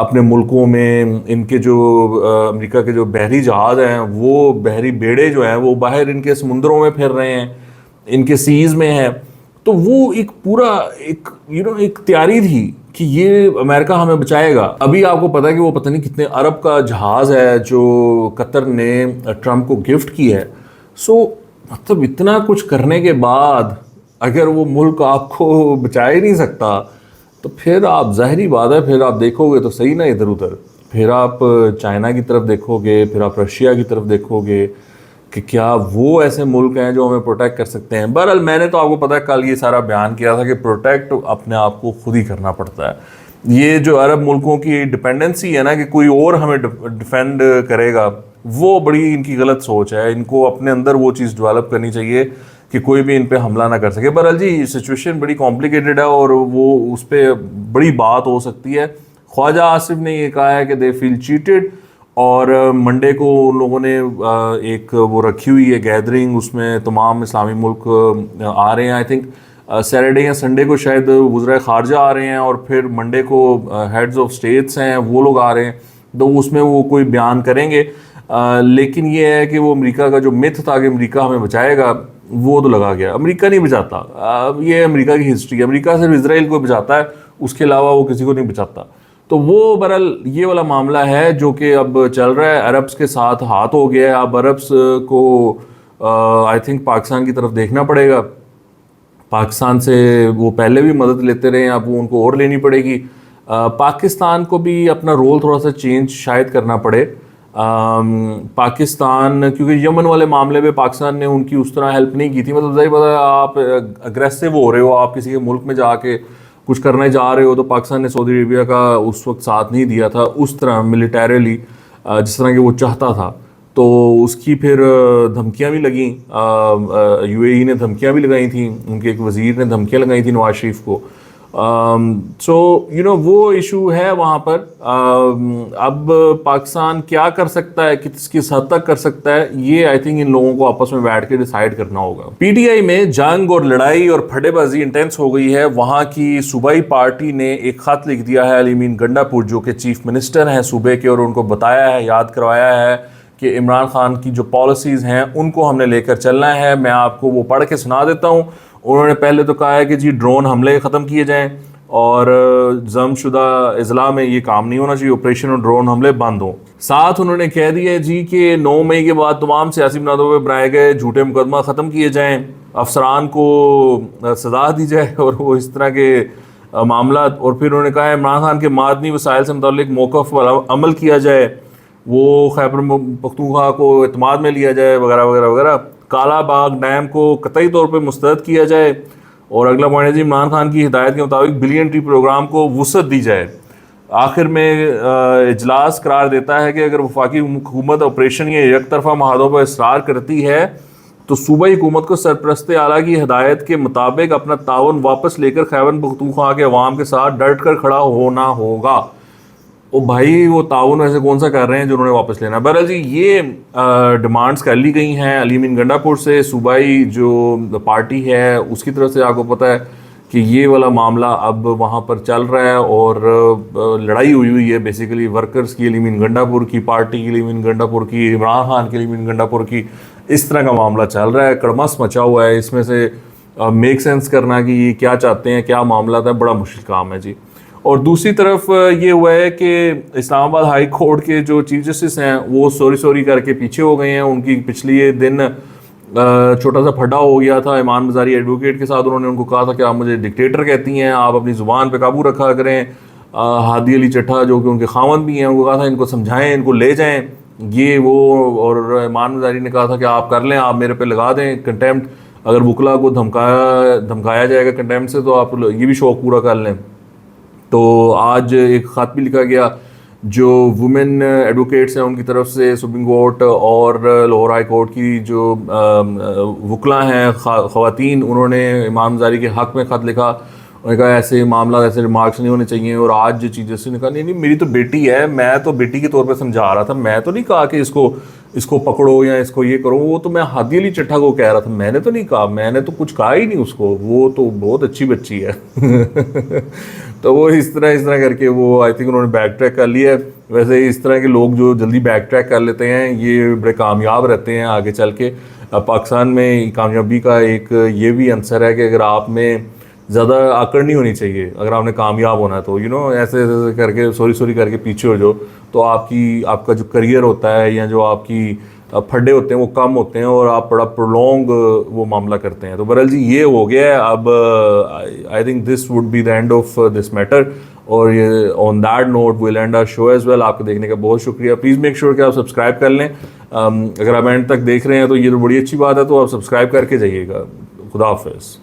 اپنے ملکوں میں ان کے جو امریکہ کے جو بحری جہاز ہیں وہ بحری بیڑے جو ہیں وہ باہر ان کے سمندروں میں پھر رہے ہیں، ان کے سیز میں ہیں. تو وہ ایک پورا ایک تیاری تھی کہ یہ امریکہ ہمیں بچائے گا. ابھی آپ کو پتا ہے کہ وہ پتہ نہیں کتنے ارب کا جہاز ہے جو قطر نے ٹرمپ کو گفٹ کی ہے. سو مطلب اتنا کچھ کرنے کے بعد اگر وہ ملک آپ کو بچا ہی نہیں سکتا تو پھر آپ ظاہری بات ہے پھر آپ دیکھو گے تو صحیح نا ادھر ادھر، پھر آپ چائنا کی طرف دیکھو گے، پھر آپ رشیا کی طرف دیکھو گے کہ کیا وہ ایسے ملک ہیں جو ہمیں پروٹیکٹ کر سکتے ہیں. بہرحال میں نے تو آپ کو پتا ہے کل یہ سارا بیان کیا تھا کہ پروٹیکٹ اپنے آپ کو خود ہی کرنا پڑتا ہے. یہ جو عرب ملکوں کی ڈپینڈنسی ہے نا کہ کوئی اور ہمیں ڈیفینڈ کرے گا، وہ بڑی ان کی غلط سوچ ہے. ان کو اپنے اندر وہ چیز ڈیولپ کرنی چاہیے کہ کوئی بھی ان پہ حملہ نہ کر سکے. بہرحال جی سچویشن بڑی کمپلیکیٹڈ ہے اور وہ اس پہ بڑی بات ہو سکتی ہے. خواجہ آصف نے یہ کہا ہے کہ دے فیل چیٹڈ، اور منڈے کو ان لوگوں نے ایک وہ رکھی ہوئی ہے گیدرنگ، اس میں تمام اسلامی ملک آ رہے ہیں. آئی تھنک سیٹرڈے یا سنڈے کو شاید وزرائے خارجہ آ رہے ہیں، اور پھر منڈے کو ہیڈز آف اسٹیٹس ہیں وہ لوگ آ رہے ہیں. تو اس میں وہ کوئی بیان کریں گے. لیکن یہ ہے کہ وہ امریکہ کا جو متھ تھا کہ امریکہ ہمیں بچائے گا وہ تو لگا گیا. امریکہ نہیں بچاتا. یہ امریکہ کی ہسٹری ہے. امریکہ صرف اسرائیل کو بچاتا ہے، اس کے علاوہ وہ کسی کو نہیں بچاتا. تو وہ بہرحال یہ والا معاملہ ہے جو کہ اب چل رہا ہے. عربس کے ساتھ ہاتھ ہو گیا ہے. اب عربس کو آئی تھنک پاکستان کی طرف دیکھنا پڑے گا. پاکستان سے وہ پہلے بھی مدد لیتے رہے ہیں، اب وہ ان کو اور لینی پڑے گی. پاکستان کو بھی اپنا رول تھوڑا سا چینج شاید کرنا پڑے. پاکستان کیونکہ یمن والے معاملے میں پاکستان نے ان کی اس طرح ہیلپ نہیں کی تھی. مطلب ظاہر بات ہے آپ اگریسو ہو رہے ہو، آپ کسی کے ملک میں جا کے کچھ کرنے جا رہے ہو، تو پاکستان نے سعودی عربیہ کا اس وقت ساتھ نہیں دیا تھا اس طرح ملیٹریلی جس طرح کہ وہ چاہتا تھا. تو اس کی پھر دھمکیاں بھی لگیں، یو اے ای نے دھمکیاں بھی لگائی تھیں، ان کے ایک وزیر نے دھمکیاں لگائی تھیں نواز شریف کو. سو وہ ایشو ہے وہاں پر. اب پاکستان کیا کر سکتا ہے، کس حد تک کر سکتا ہے، یہ آئی تھنک ان لوگوں کو آپس میں بیٹھ کے ڈیسائیڈ کرنا ہوگا. پی ٹی آئی میں جنگ اور لڑائی اور پھڈے بازی انٹینس ہو گئی ہے. وہاں کی صوبائی پارٹی نے ایک خط لکھ دیا ہے علی امین گنڈا پور جو کہ چیف منسٹر ہیں صوبے کے، اور ان کو بتایا ہے، یاد کروایا ہے کہ عمران خان کی جو پالیسیز ہیں ان کو ہم نے لے کر چلنا ہے. میں آپ کو وہ پڑھ کے سنا دیتا ہوں. انہوں نے پہلے تو کہا ہے کہ جی ڈرون حملے ختم کیے جائیں، اور ضم شدہ اضلاع میں یہ کام نہیں ہونا چاہیے، آپریشن اور ڈرون حملے بند ہوں. ساتھ انہوں نے کہہ دیا ہے جی کہ 9 مئی کے بعد تمام سیاسی بنیادوں پہ بنائے گئے جھوٹے مقدمہ ختم کیے جائیں، افسران کو سزا دی جائے اور وہ اس طرح کے معاملات. اور پھر انہوں نے کہا ہے عمران خان کے معدنی وسائل سے متعلق موقف پر عمل کیا جائے، وہ خیبر پختونخوا کو اعتماد میں لیا جائے وغیرہ وغیرہ وغیرہ. کالا باغ ڈیم کو قطعی طور پہ مسترد کیا جائے. اور اگلا پوائنٹ ہے جی عمران خان کی ہدایت کے مطابق بلین ٹری پروگرام کو وسعت دی جائے. آخر میں اجلاس قرار دیتا ہے کہ اگر وفاقی حکومت آپریشن یا یک طرفہ معاہدوں پر اصرار کرتی ہے تو صوبائی حکومت کو سرپرست اعلیٰ کی ہدایت کے مطابق اپنا تعاون واپس لے کر خیبر پختونخوا کے عوام کے ساتھ ڈٹ کر کھڑا ہونا ہوگا. او بھائی وہ تعاون ایسے کون سا کر رہے ہیں جو انہوں نے واپس لینا. بہرحال جی یہ ڈیمانڈس کر لی گئی ہیں علی امین گنڈا پور سے. صوبائی جو پارٹی ہے اس کی طرف سے آپ کو پتہ ہے کہ یہ والا معاملہ اب وہاں پر چل رہا ہے، اور لڑائی ہوئی ہے بیسیکلی ورکرز کی علی امین گنڈا پور کی، پارٹی کی علی امین گنڈا پور کی، عمران خان کی علی امین گنڈا پور کی. اس طرح کا معاملہ چل رہا ہے، کڑمس مچا ہوا ہے. اس میں سے میک سینس کرنا کہ یہ کیا چاہتے ہیں، کیا معاملات ہیں، بڑا مشکل کام ہے جی. اور دوسری طرف یہ ہوا ہے کہ اسلام آباد ہائی کورٹ کے جو چیف جسٹس ہیں وہ سوری کر کے پیچھے ہو گئے ہیں. ان کی پچھلی دن چھوٹا سا پھڈا ہو گیا تھا ایمان مزاری ایڈوکیٹ کے ساتھ. انہوں نے ان کو کہا تھا کہ آپ مجھے ڈکٹیٹر کہتی ہیں، آپ اپنی زبان پہ قابو رکھا کریں. ہادی علی چٹھا جو کہ ان کے خاوند بھی ہیں، ان کو کہا تھا ان کو سمجھائیں، ان کو لے جائیں یہ وہ. اور ایمان مزاری نے کہا تھا کہ آپ کر لیں، آپ میرے پہ لگا دیں کنٹیمپٹ، اگر وکلا کو دھمکایا جائے گا کنٹیمپٹ سے تو آپ یہ بھی شوق پورا کر لیں. تو آج ایک خط بھی لکھا گیا جو وومن ایڈوکیٹس ہیں ان کی طرف سے سپریم کورٹ اور لاہور ہائی کورٹ کی جو وکلا ہیں خواتین، انہوں نے امام زاری کے حق میں خط لکھا. انہوں نے کہا ایسے معاملہ ایسے ریمارکس نہیں ہونے چاہیے، اور آج جو چیزیں سے نے کہا نہیں میری تو بیٹی ہے، میں تو بیٹی کے طور پہ سمجھا رہا تھا، میں تو نہیں کہا کہ اس کو پکڑو یا اس کو یہ کرو، وہ تو میں ہادی علی چٹھا کو کہہ رہا تھا، میں نے تو نہیں کہا، میں نے تو کچھ کہا ہی نہیں اس کو، وہ تو بہت اچھی بچی ہے تو وہ اس طرح کر کے وہ آئی تھنک انہوں نے بیک ٹریک کر لیا ہے. ویسے اس طرح کے لوگ جو جلدی بیک ٹریک کر لیتے ہیں یہ بڑے کامیاب رہتے ہیں آگے چل کے. پاکستان میں کامیابی کا ایک یہ بھی عنصر ہے کہ اگر آپ میں زیادہ آکڑ نہیں ہونی چاہیے، اگر آپ نے کامیاب ہونا ہے تو ایسے کر کے سوری کر کے پیچھے ہو جاؤ تو آپ کا جو کریئر ہوتا ہے یا جو آپ کی پھڈے ہوتے ہیں وہ کم ہوتے ہیں اور آپ بڑا پرولونگ وہ معاملہ کرتے ہیں. تو بہرحال جی یہ ہو گیا ہے. اب I think this would be the end of this matter, اور یہ on that note we'll end our show as well. آپ کو دیکھنے کا بہت شکریہ. پلیز میک شیور کہ آپ سبسکرائب کر لیں. اگر آپ اینڈ تک دیکھ رہے ہیں تو یہ تو بڑی اچھی بات ہے، تو آپ سبسکرائب کر کے جائیے گا. خدا حافظ.